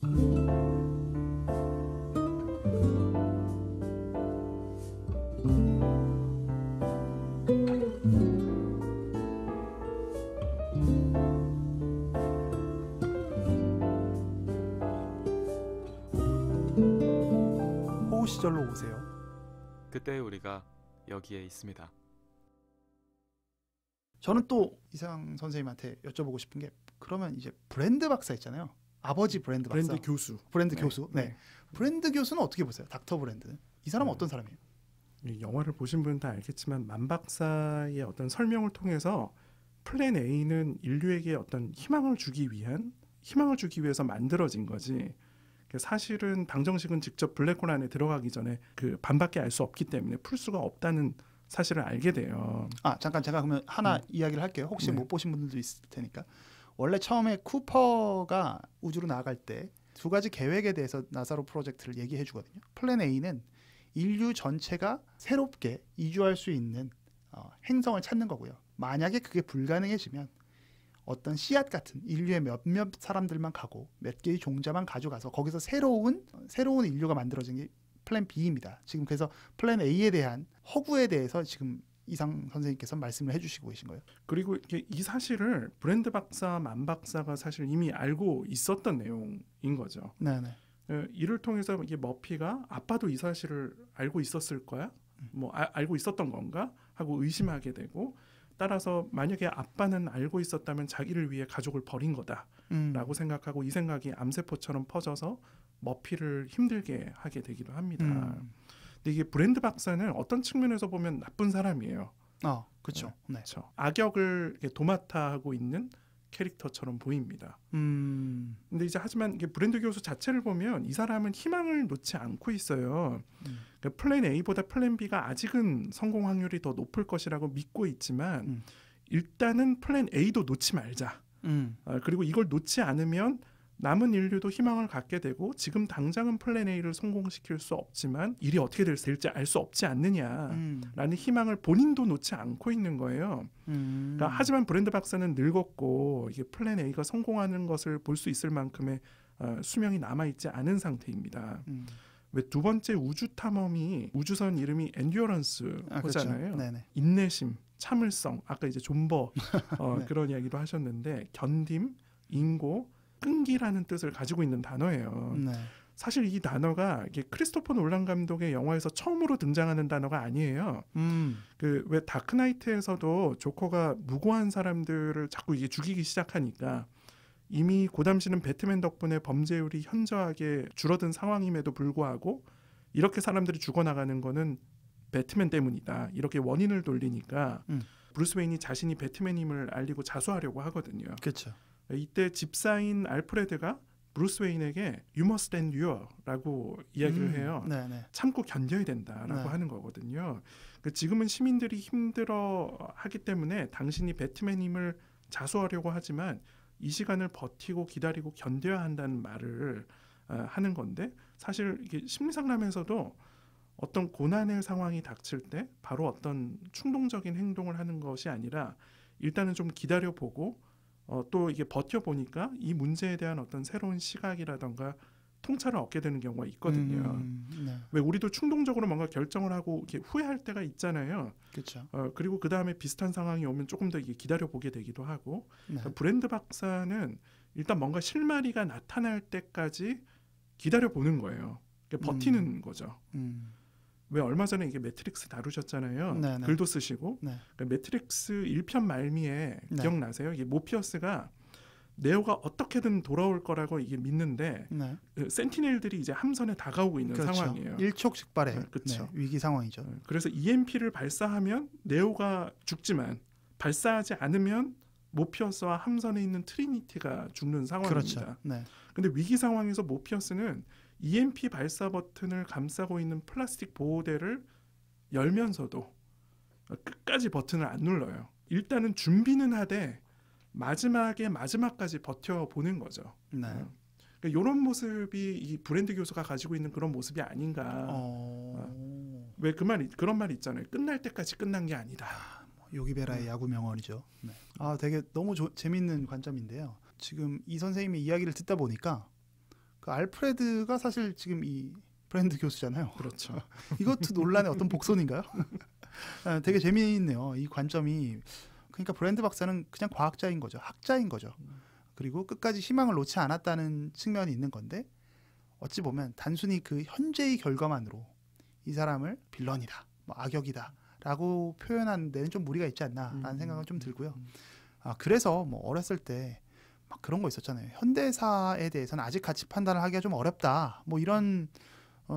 호우 시절로 오세요. 그때 우리가 여기에 있습니다. 저는 또 이상 선생님한테 여쭤보고 싶은 게, 그러면 이제 브랜드 박사 있잖아요. 아버지 브랜드 박사. 브랜드 교수. 브랜드 교수. 네. 브랜드 교수는 어떻게 보세요? 닥터 브랜드는. 이 사람은 어떤 사람이에요? 이 영화를 보신 분은 다 알겠지만 만 박사의 어떤 설명을 통해서 플랜 A는 인류에게 어떤 희망을 주기 위해서 만들어진 거지. 사실은 방정식은 직접 블랙홀 안에 들어가기 전에 그 반밖에 알 수 없기 때문에 풀 수가 없다는 사실을 알게 돼요. 잠깐 제가 그러면 하나 이야기를 할게요. 혹시 못 보신 분들도 있을 테니까. 원래 처음에 쿠퍼가 우주로 나갈 때 두 가지 계획에 대해서 나사로 프로젝트를 얘기해 주거든요. 플랜 A는 인류 전체가 새롭게 이주할 수 있는 행성을 찾는 거고요. 만약에 그게 불가능해지면 어떤 씨앗 같은 인류의 몇몇 사람들만 가고 몇 개의 종자만 가져가서 거기서 새로운 인류가 만들어진 게 플랜 B입니다. 지금 그래서 플랜 A에 대한 허구에 대해서 지금 이상 선생님께서 말씀을 해주시고 계신 거예요. 그리고 이 사실을 브랜드 박사, 만 박사가 사실 이미 알고 있었던 내용인 거죠. 네네. 이를 통해서 이게 머피가 아빠도 이 사실을 알고 있었을 거야? 알고 있었던 건가? 하고 의심하게 되고, 따라서 만약에 아빠는 알고 있었다면 자기를 위해 가족을 버린 거다라고 생각하고 이 생각이 암세포처럼 퍼져서 머피를 힘들게 하게 되기도 합니다. 근데 이게 브랜드 박사는 어떤 측면에서 보면 나쁜 사람이에요. 그렇죠. 네. 그렇죠. 악역을 도맡아 하고 있는 캐릭터처럼 보입니다. 근데 이제 하지만 이게 브랜드 교수 자체를 보면 이 사람은 희망을 놓지 않고 있어요. 그러니까 플랜 A보다 플랜 B가 아직은 성공 확률이 더 높을 것이라고 믿고 있지만 일단은 플랜 A도 놓지 말자. 그리고 이걸 놓지 않으면 남은 인류도 희망을 갖게 되고, 지금 당장은 플랜 A를 성공시킬 수 없지만 일이 어떻게 될지 알 수 없지 않느냐라는 희망을 본인도 놓지 않고 있는 거예요. 그러니까 하지만 브랜드 박사는 늙었고 이게 플랜 A가 성공하는 것을 볼 수 있을 만큼의 수명이 남아있지 않은 상태입니다. 왜 두 번째 우주 탐험이 우주선 이름이 엔듀어런스잖아요. 그렇죠. 인내심, 참을성, 아까 이제 존버 네. 그런 이야기도 하셨는데, 견딤, 인고, 끈기라는 뜻을 가지고 있는 단어예요. 네. 사실 이 단어가 이게 크리스토퍼 놀란 감독의 영화에서 처음으로 등장하는 단어가 아니에요. 그 왜 다크나이트에서도 조커가 무고한 사람들을 자꾸 이게 죽이기 시작하니까 이미 그 당시는 배트맨 덕분에 범죄율이 현저하게 줄어든 상황임에도 불구하고 이렇게 사람들이 죽어나가는 거는 배트맨 때문이다. 이렇게 원인을 돌리니까 브루스 웨인이 자신이 배트맨임을 알리고 자수하려고 하거든요. 그렇죠. 이때 집사인 알프레드가 브루스 웨인에게 You must endure라고 이야기를 해요. 네네. 참고 견뎌야 된다라고 하는 거거든요. 지금은 시민들이 힘들어하기 때문에 당신이 배트맨임을 자수하려고 하지만 이 시간을 버티고 기다리고 견뎌야 한다는 말을 하는 건데, 사실 이게 심리상담에서도 어떤 고난의 상황이 닥칠 때 바로 어떤 충동적인 행동을 하는 것이 아니라 일단은 좀 기다려보고 또 이게 버텨보니까 이 문제에 대한 어떤 새로운 시각이라던가 통찰을 얻게 되는 경우가 있거든요. 네. 왜 우리도 충동적으로 뭔가 결정을 하고 이렇게 후회할 때가 있잖아요. 그렇죠. 그리고 그 다음에 비슷한 상황이 오면 조금 더 이게 기다려보게 되기도 하고, 네. 브랜드 박사는 일단 뭔가 실마리가 나타날 때까지 기다려보는 거예요. 버티는 거죠. 왜 얼마 전에 이게 매트릭스 다루셨잖아요. 네네. 글도 쓰시고. 네. 매트릭스 1편 말미에 네. 기억나세요? 이게 모피어스가 네오가 어떻게든 돌아올 거라고 이게 믿는데 네. 센티넬들이 이제 함선에 다가오고 있는 그렇죠. 상황이에요. 일촉즉발의 그렇죠. 위기 상황이죠. 그래서 EMP를 발사하면 네오가 죽지만 발사하지 않으면 모피어스와 함선에 있는 트리니티가 죽는 상황입니다. 그렇죠. 네. 근데 위기 상황에서 모피어스는 EMP 발사 버튼을 감싸고 있는 플라스틱 보호대를 열면서도 끝까지 버튼을 안 눌러요. 일단은 준비는 하되 마지막까지 버텨보는 거죠. 네. 그러니까 이런 모습이 이 브랜드 교수가 가지고 있는 그런 모습이 아닌가. 왜 그런 말 있잖아요. 끝날 때까지 끝난 게 아니다. 요기베라의 야구 명언이죠. 네. 되게 너무 재밌는 관점인데요. 지금 이 선생님의 이야기를 듣다 보니까 그 알프레드가 사실 지금 이 브랜드 교수잖아요. 그렇죠. 이것도 논란의 어떤 복선인가요? 되게 재미있네요. 이 관점이. 그러니까 브랜드 박사는 그냥 과학자인 거죠. 학자인 거죠. 그리고 끝까지 희망을 놓지 않았다는 측면이 있는 건데 어찌 보면 단순히 그 현재의 결과만으로 이 사람을 빌런이다, 뭐 악역이다 라고 표현하는 데는 좀 무리가 있지 않나라는 생각은 좀 들고요. 그래서 뭐 어렸을 때 막 그런 거 있었잖아요. 현대사에 대해서는 아직 가치 판단을 하기가 좀 어렵다. 뭐 이런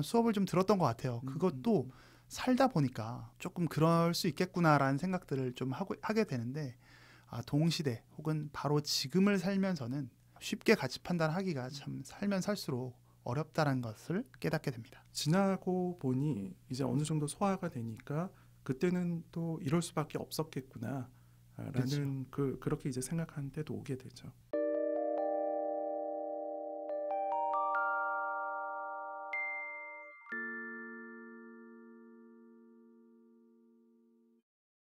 수업을 좀 들었던 것 같아요. 그것도 살다 보니까 조금 그럴 수 있겠구나라는 생각들을 좀 하게 되는데 동시대 혹은 바로 지금을 살면서는 쉽게 가치 판단하기가 참 살면 살수록 어렵다는 것을 깨닫게 됩니다. 지나고 보니 이제 어느 정도 소화가 되니까 그때는 또 이럴 수밖에 없었겠구나 라는 그렇게 이제 생각하는 때도 오게 되죠.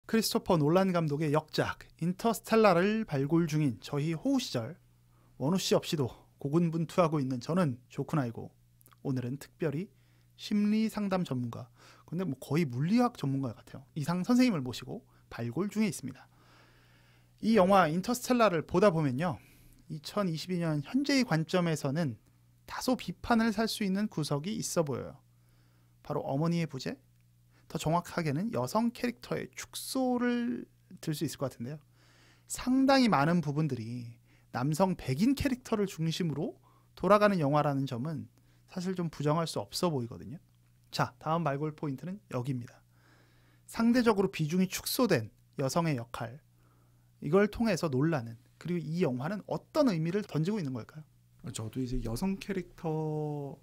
크리스토퍼 놀란 감독의 역작 인터스텔라를 발굴 중인 저희 호우 시절 원우 씨 없이도 고군분투하고 있는 저는 조쿠나이고 오늘은 특별히 심리 상담 전문가, 근데 뭐 거의 물리학 전문가 같아요. 이상 선생님을 모시고 발굴 중에 있습니다. 이 영화 인터스텔라를 보다 보면요, 2022년 현재의 관점에서는 다소 비판을 살 수 있는 구석이 있어 보여요. 바로 어머니의 부재, 더 정확하게는 여성 캐릭터의 축소를 들 수 있을 것 같은데요. 상당히 많은 부분들이 남성 백인 캐릭터를 중심으로 돌아가는 영화라는 점은 사실 좀 부정할 수 없어 보이거든요. 자, 다음 발굴 포인트는 여기입니다. 상대적으로 비중이 축소된 여성의 역할, 이걸 통해서 논란은, 그리고 이 영화는 어떤 의미를 던지고 있는 걸까요? 저도 이제 여성 캐릭터가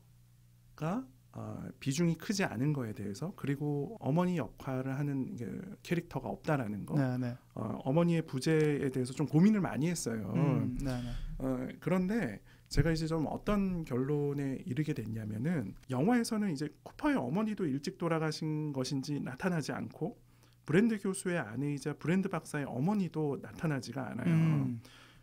비중이 크지 않은 거에 대해서, 그리고 어머니 역할을 하는 캐릭터가 없다라는 거, 네네. 어머니의 부재에 대해서 좀 고민을 많이 했어요. 그런데 제가 이제 좀 어떤 결론에 이르게 됐냐면은, 영화에서는 이제 쿠퍼의 어머니도 일찍 돌아가신 것인지 나타나지 않고, 브랜드 교수의 아내이자 브랜드 박사의 어머니도 나타나지가 않아요.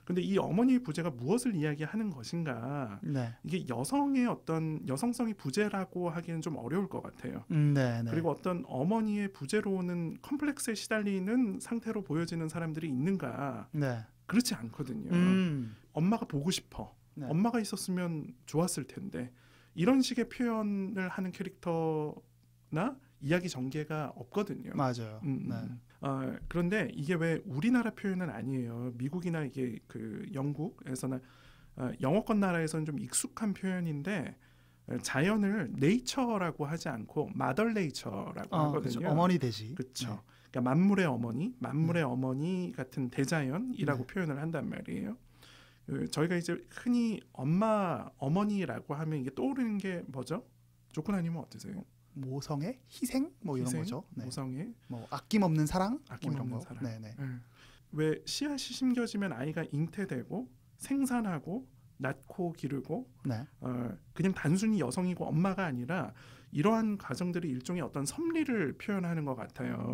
근데 이 어머니의 부재가 무엇을 이야기하는 것인가? 네. 이게 여성의 어떤 여성성이 부재라고 하기는 좀 어려울 것 같아요. 네네. 그리고 어떤 어머니의 부재로는 컴플렉스에 시달리는 상태로 보여지는 사람들이 있는가? 네. 그렇지 않거든요. 엄마가 보고 싶어. 네. 엄마가 있었으면 좋았을 텐데, 이런 식의 표현을 하는 캐릭터나 이야기 전개가 없거든요. 맞아요. 네. 그런데 이게 왜 우리나라 표현은 아니에요. 미국이나 이게 그 영국에서나 영어권 나라에서는 좀 익숙한 표현인데, 자연을 네이처라고 하지 않고 마더 네이처라고 하거든요. 그렇죠. 어머니 대시. 그렇죠. 네. 그러니까 만물의 어머니, 만물의 어머니 같은 대자연이라고 표현을 한단 말이에요. 저희가 이제 흔히 어머니라고 하면 이게 떠오르는 게 뭐죠? 조쿠나님은 어떠세요? 모성의 희생 뭐 이런 거죠. 네. 모성의 뭐 아낌없는 사랑, 아낌없는 뭐 이런 거. 사랑. 네네. 왜 씨앗이 심겨지면 아이가 잉태되고 생산하고 낳고 기르고, 네. 그냥 단순히 여성이고 엄마가 아니라 이러한 과정들이 일종의 어떤 섭리를 표현하는 것 같아요.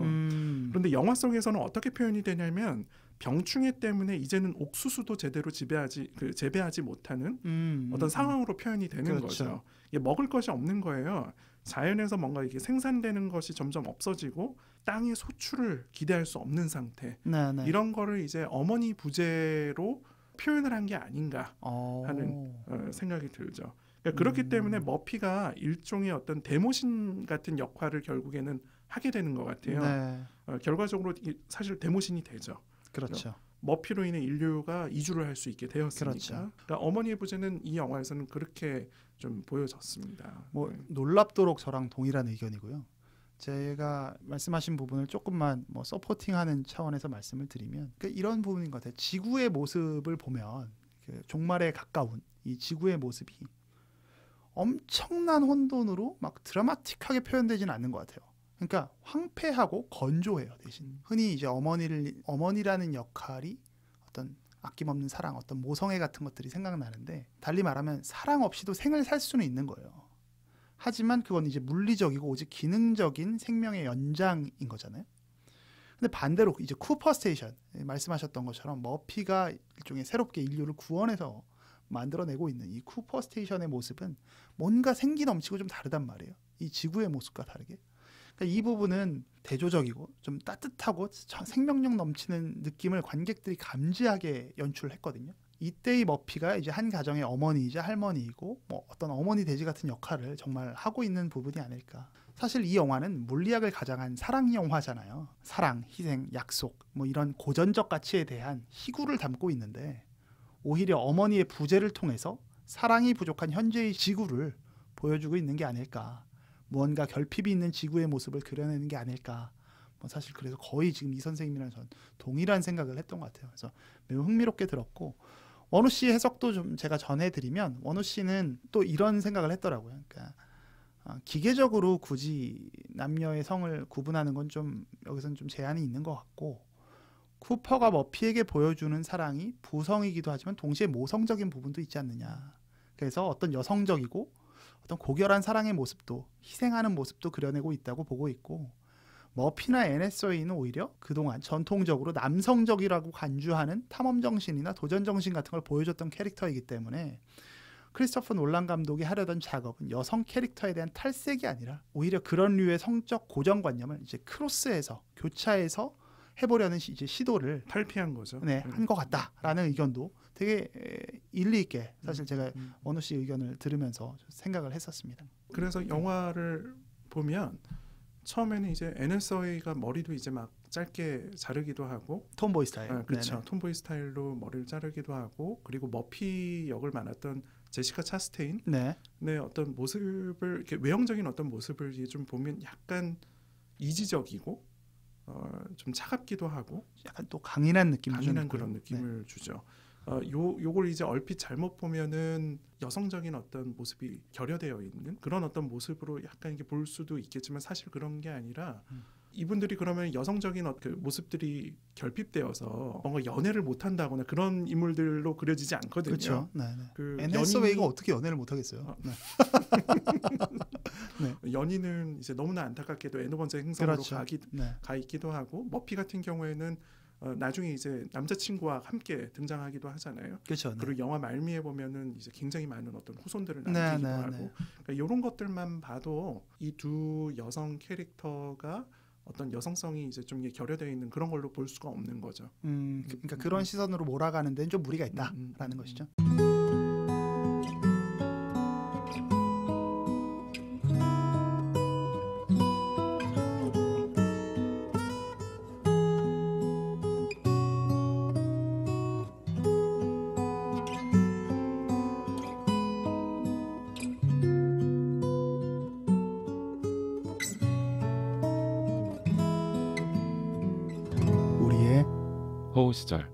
그런데 영화 속에서는 어떻게 표현이 되냐면, 병충해 때문에 이제는 옥수수도 제대로 재배하지 못하는 어떤 상황으로 표현이 되는 그렇죠. 거죠. 이게 먹을 것이 없는 거예요. 자연에서 뭔가 이게 생산되는 것이 점점 없어지고 땅의 소출을 기대할 수 없는 상태. 네네. 이런 거를 이제 어머니 부재로 표현을 한 게 아닌가 하는 생각이 들죠. 그러니까 그렇기 때문에 머피가 일종의 어떤 데모신 같은 역할을 결국에는 하게 되는 것 같아요. 네. 결과적으로 사실 데모신이 되죠. 그렇죠. 머피로 인해 인류가 이주를 할 수 있게 되었으니까. 그렇죠. 그러니까 어머니의 부재는 이 영화에서는 그렇게 좀 보여졌습니다. 뭐 놀랍도록 저랑 동일한 의견이고요. 제가 말씀하신 부분을 조금만 뭐 서포팅하는 차원에서 말씀을 드리면, 이런 부분인 것 같아요. 지구의 모습을 보면 종말에 가까운 이 지구의 모습이 엄청난 혼돈으로 막 드라마틱하게 표현되지는 않는 것 같아요. 그러니까 황폐하고 건조해요. 대신 흔히 이제 어머니라는 역할이 어떤 아낌없는 사랑, 어떤 모성애 같은 것들이 생각나는데, 달리 말하면 사랑 없이도 생을 살 수는 있는 거예요. 하지만 그건 이제 물리적이고 오직 기능적인 생명의 연장인 거잖아요. 근데 반대로 이제 쿠퍼 스테이션 말씀하셨던 것처럼 머피가 일종의 새롭게 인류를 구원해서 만들어내고 있는 이 쿠퍼 스테이션의 모습은 뭔가 생기 넘치고 좀 다르단 말이에요. 이 지구의 모습과 다르게. 그러니까 이 부분은 대조적이고 좀 따뜻하고 생명력 넘치는 느낌을 관객들이 감지하게 연출을 했거든요. 이때의 머피가 이제 한 가정의 어머니이자 할머니이고 뭐 어떤 어머니 돼지 같은 역할을 정말 하고 있는 부분이 아닐까. 사실 이 영화는 물리학을 가장한 사랑 영화잖아요. 사랑, 희생, 약속 뭐 이런 고전적 가치에 대한 희구를 담고 있는데 오히려 어머니의 부재를 통해서 사랑이 부족한 현재의 지구를 보여주고 있는 게 아닐까. 무언가 결핍이 있는 지구의 모습을 그려내는 게 아닐까. 뭐 사실 그래서 거의 지금 이 선생님이랑 전 동일한 생각을 했던 것 같아요. 그래서 매우 흥미롭게 들었고 원우 씨 해석도 좀 제가 전해드리면 원우 씨는 또 이런 생각을 했더라고요. 그러니까 기계적으로 굳이 남녀의 성을 구분하는 건 좀 여기서는 좀 제한이 있는 것 같고 쿠퍼가 머피에게 보여주는 사랑이 부성이기도 하지만 동시에 모성적인 부분도 있지 않느냐. 그래서 어떤 여성적이고 어떤 고결한 사랑의 모습도 희생하는 모습도 그려내고 있다고 보고 있고 머피나 NSOA는 오히려 그동안 전통적으로 남성적이라고 간주하는 탐험정신이나 도전정신 같은 걸 보여줬던 캐릭터이기 때문에 크리스토퍼 놀란 감독이 하려던 작업은 여성 캐릭터에 대한 탈색이 아니라 오히려 그런 류의 성적 고정관념을 이제 크로스해서 교차해서 해보려는 이제 시도를 탈피한 거죠. 네, 한 것 같다라는 의견도 되게 일리 있게 사실 제가 원우 씨 의견을 들으면서 생각을 했었습니다. 그래서 영화를 보면 처음에는 이제 NSOA가 머리도 이제 막 짧게 자르기도 하고 톰보이 스타일. 그렇죠. 네네. 톰보이 스타일로 머리를 자르기도 하고 그리고 머피 역을 맡았던 제시카 차스테인 네. 네, 어떤 모습을 이렇게 외형적인 어떤 모습을 이제 좀 보면 약간 이지적이고 좀 차갑기도 하고 약간 또 강인한 느낌, 강인한 그런 느낌을 주죠. 요걸 이제 얼핏 잘못 보면은 여성적인 어떤 모습이 결여되어 있는 그런 어떤 모습으로 약간 이렇게 볼 수도 있겠지만 사실 그런 게 아니라 이분들이 그러면 여성적인 그 모습들이 결핍되어서 뭔가 연애를 못한다거나 그런 인물들로 그려지지 않거든요. 그렇죠. 네, 네. 그 NSOA가 어떻게 연애를 못하겠어요? 네. 네. 연인은 이제 너무나 안타깝게도 N번째 행성으로 그렇죠. 가 있기도 하고 머피 같은 경우에는 나중에 이제 남자친구와 함께 등장하기도 하잖아요. 그렇죠. 네. 그리고 영화 말미에 보면은 이제 굉장히 많은 어떤 후손들을 남기기도 하고 그러니까 이런 것들만 봐도 이 두 여성 캐릭터가 어떤 여성성이 이제 좀 결여되어 있는 그런 걸로 볼 수가 없는 거죠. 그러니까 그런 시선으로 몰아가는 데는 좀 무리가 있다라는 것이죠. 호우 시절